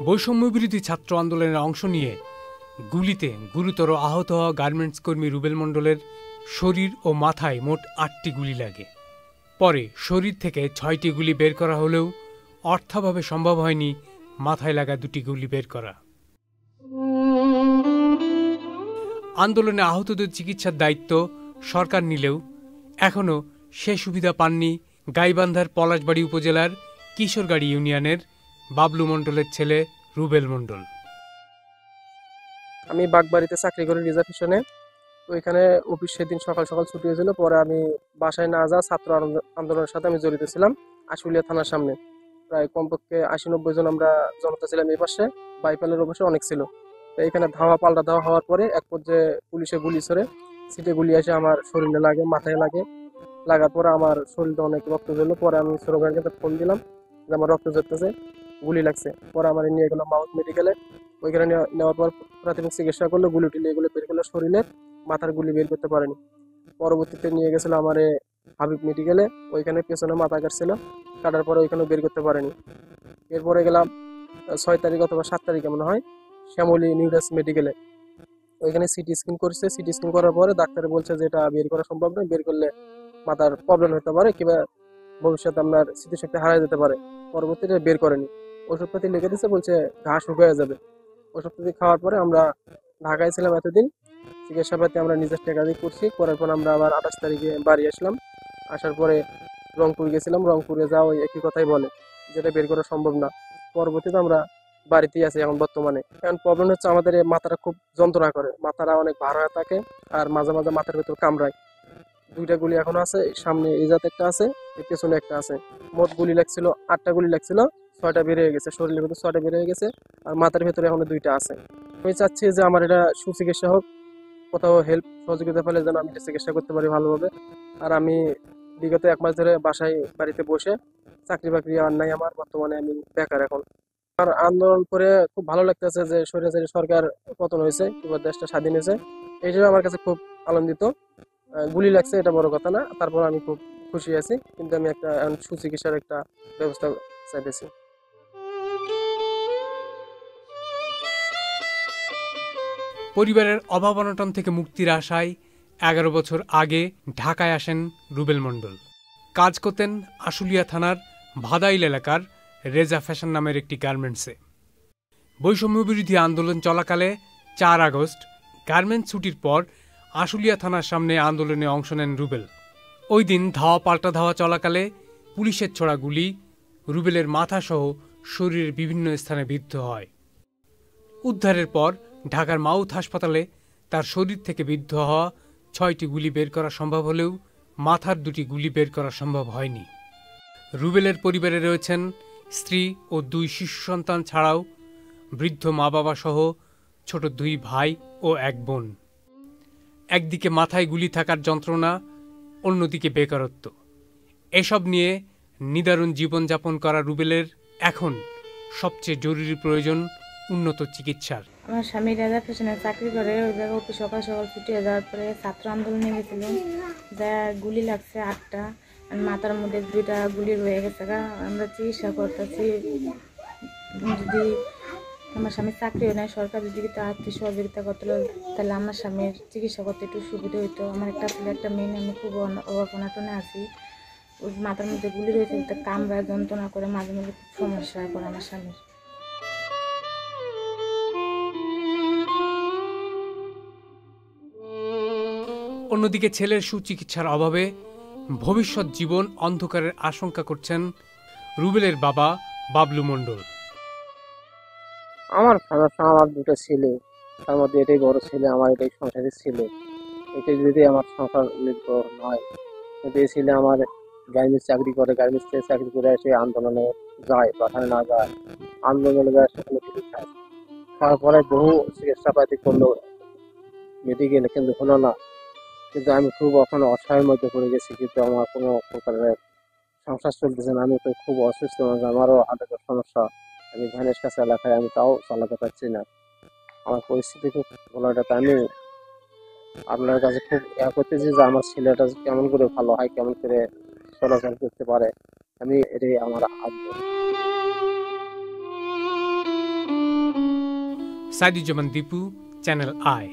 বৈষম্যবিরোধী ছাত্র আন্দোলনের অংশ নিয়ে গুলিতে গুরুতর আহত হওয়া গার্মেন্টস কর্মী রুবেল মণ্ডলের শরীর ও মাথায় মোট ৮টি গুলি লাগে। পরে শরীর থেকে ৬টি গুলি বের করা হলেও অর্থাভাবে সম্ভব হয়নি মাথায় লাগা ২টি গুলি বের করা। আন্দোলনে আহতদের চিকিৎসার দায়িত্ব সরকার নিলেও এখনও সে সুবিধা পাননি গাইবান্ধার পলাশবাড়ী উপজেলার কিশোরগাড়ি ইউনিয়নের বাবলু মণ্ডলের ছেলে রুবেল মণ্ডল। আমি বাগবাড়িতে চাকরি করি রিজার্ভেশনে। তো এখানে অফিস সেদিন সকাল সকাল ছুটি হয়েছিল। পরে আমি বাসায় না যা ছাত্র আন্দোলনের সাথে আমি জড়িত ছিলাম। আশুলিয়া থানার সামনে প্রায় কমপক্ষে ৮০-৯০ জন আমরা জনতা ছিলাম। এই পাশে বাইপালের অবশ্যই অনেক ছিল। তো এখানে ধাওয়া পাল্টা ধাওয়া হওয়ার পরে এক পর্যায়ে পুলিশে গুলি ছড়ে সিটে গুলি এসে আমার শরীরে লাগে, মাথায় লাগে। লাগার পরে আমার শরীরটা অনেক রক্ত ঝরলো। পরে আমি ছোট ভাইয়ের কাছে ফোন দিলাম যে আমার রক্ত ঝরতেছে, গুলি লাগছে। পরে আমার নিয়ে গেলাম মাউথ মেডিকেলে। ওইখানে নেওয়ার পর প্রাথমিক চিকিৎসা করলো, গুলি টুলি এগুলো বের করলো, শরীরের মাথার গুলি বের করতে পারেনি। পরবর্তীতে নিয়ে গেছিল আমার হাবিব মেডিকেলে। ওইখানে পেছনে মাথা কাটছিল, কাটার পরে ওইখানে বের করতে পারেনি। এরপরে গেলাম ৬ তারিখ অথবা ৭ তারিখে মনে হয় শ্যামলী নিউরাস মেডিকেলে। ওইখানে সিটি স্ক্যান করছে। সিটি স্ক্যান করার পরে ডাক্তার বলছে যে এটা বের করা সম্ভব নয়, বের করলে মাথার প্রবলেম হতে পারে কিংবা ভবিষ্যতে আপনার স্মৃতিশক্তি হারাই যেতে পারে। পরবর্তীতে বের করেনি। ওষুধপাতি লিখে দিচ্ছে, বলছে ঘা শুকিয়ে যাবে। ওষুধপাতি খাওয়ার পরে আমরা ঢাকায় ছিলাম এতদিন, চিকিৎসাপাতি আমরা নিজের টাকা দিয়ে করছি। করার পর আমরা আবার ২৮ তারিখে বাড়ি আসলাম। আসার পরে রংপুর গেছিলাম। রংপুরে যাওয়া ওই একই কথাই বলে, যেটা বের করা সম্ভব না। পরবর্তীতে আমরা বাড়িতেই আছি এখন বর্তমানে। এখন প্রবলেম হচ্ছে আমাদের মাথাটা খুব যন্ত্রণা করে, মাথাটা অনেক ভার হয়ে থাকে আর মাঝে মাঝে মাথার ভেতর কামড়ায়। 2টা গুলি এখন আছে, সামনে এই জাত একটা আছে, পেছনে একটা আছে। মোট গুলি লাগছিল 8টা গুলি লাগছিল, 6টা বের হয়ে গেছে, শরীরের ভেতর 6টা বের হয়ে গেছে আর মাথার ভেতরে এখনো 2টা আছে। আমি চাচ্ছি যে আমার এটা সুচিকিৎসা হোক, কোথাও হেল্প সহযোগিতা পেলে যেন আমি চিকিৎসা করতে পারি ভালোভাবে। আর আমি বিগত 1 মাস ধরে বাসায় বাড়িতে বসে, চাকরি বাকরি আর নাই আমার, বর্তমানে আমি বেকার এখন। আর আন্দোলন করে খুব ভালো লাগতেছে যে স্বৈরাচারী সরকার পতন হয়েছে, কিংবা দেশটা স্বাধীন হয়েছে। এই জন্য আমার কাছে খুব আনন্দিত। গুলি লাগছে এটা বড় কথা না, তারপর আমি খুব খুশি আছি। কিন্তু আমি একটা সুচিকিৎসার একটা ব্যবস্থা চাইতেছি। পরিবারের অভাব অনটন থেকে মুক্তির আশায় 11 বছর আগে ঢাকায় আসেন রুবেল মণ্ডল। কাজ করতেন আশুলিয়া থানার ভাদাইল এলাকার রেজা ফ্যাশন নামের একটি গার্মেন্টসে। বৈষম্যবিরোধী আন্দোলন চলাকালে 4 আগস্ট গার্মেন্টস ছুটির পর আশুলিয়া থানার সামনে আন্দোলনে অংশ নেন রুবেল। ওই দিন ধাওয়া পাল্টা ধাওয়া চলাকালে পুলিশের ছোড়া গুলি রুবেলের মাথাসহ শরীরের বিভিন্ন স্থানে বিদ্ধ হয়। উদ্ধারের পর ঢাকার মাউথ হাসপাতালে তার শরীর থেকে বিদ্ধ হওয়া 6টি গুলি বের করা সম্ভব হলেও মাথার 2টি গুলি বের করা সম্ভব হয়নি। রুবেলের পরিবারে রয়েছেন স্ত্রী ও 2 শিশু সন্তান ছাড়াও বৃদ্ধ মা বাবা সহ ছোট 2 ভাই ও 1 বোন। একদিকে মাথায় গুলি থাকার যন্ত্রণা, অন্যদিকে বেকারত্ব। এসব নিয়ে নিদারুণ জীবনযাপন করা রুবেলের এখন সবচেয়ে জরুরি প্রয়োজন উন্নত চিকিৎসার। আমার স্বামী রেজা ফ্যাশনে চাকরি করে। ওই জায়গায় অফিস সকাল সকাল ছুটি হয়ে যাওয়ার পরে ছাত্র আন্দোলনে গেছিল, যা গুলি লাগছে 8টা, আর মাথার মধ্যে 2টা গুলি রয়ে গেছে। আমরা চিকিৎসা করতেছি। যদি আমার স্বামীর চাকরি হয় না, সরকার যদি কিছু আর্থিক সহযোগিতা করতে, তাহলে আমার স্বামীর চিকিৎসা করতে একটু সুবিধা হইতো। আমার একটা ছেলে একটা মেয়ে, আমি খুব অভাব অনটনে আছি। ওই মাথার মধ্যে গুলি রয়েছে, কামড়ায় যন্ত্রণা করে, মাঝে মাঝে খুব সমস্যা হয় পড়ে আমার স্বামীর। অন্যদিকে ছেলের সুচিকিৎসার অভাবে ভবিষ্যৎ জীবন অন্ধকারের আশঙ্কা করছেন রুবেলের বাবা বাবলু মণ্ডল। আমার সমস্যা, আমার 2টা ছেলে, তার মধ্যে এটাই বড় ছেলে, আমার এটাই সংসারের ছেলে। এটা যদি আমার সংসার নির্ভর নয়, কিন্তু এই ছেলে আমার গার্মেন্টস চাকরি করে, গার্মেন্টস থেকে চাকরি করে এসে আন্দোলনে যায়, বাসায় না যায়, আন্দোলনে যায়, সেখানে কিছু খায়। খাওয়ার পরে বহু চিকিৎসাপাতি করলো মেডিকেলে, কিন্তু হলো না। কিন্তু আমি খুব ওখানে অসহায়ের মধ্যে পড়ে গেছি, কিন্তু আমার কোনো প্রকারের সংসার চলতেছে না। আমি তো খুব অসুস্থ, আমারও হার্টের সমস্যা। আমি ভ্যানের কাছে এলাকায়, আমি তাও চালাতে পারছি না। আমার পরিস্থিতি খুব ভালো। এটা আমি আপনার কাছে খুব করতেছি যে আমার ছেলেটা কেমন করে ভালো হয়, কেমন করে চলাচল করতে পারে, আমি এটাই আমার আগ্রহ। Saiduzzaman Dipu, channel I.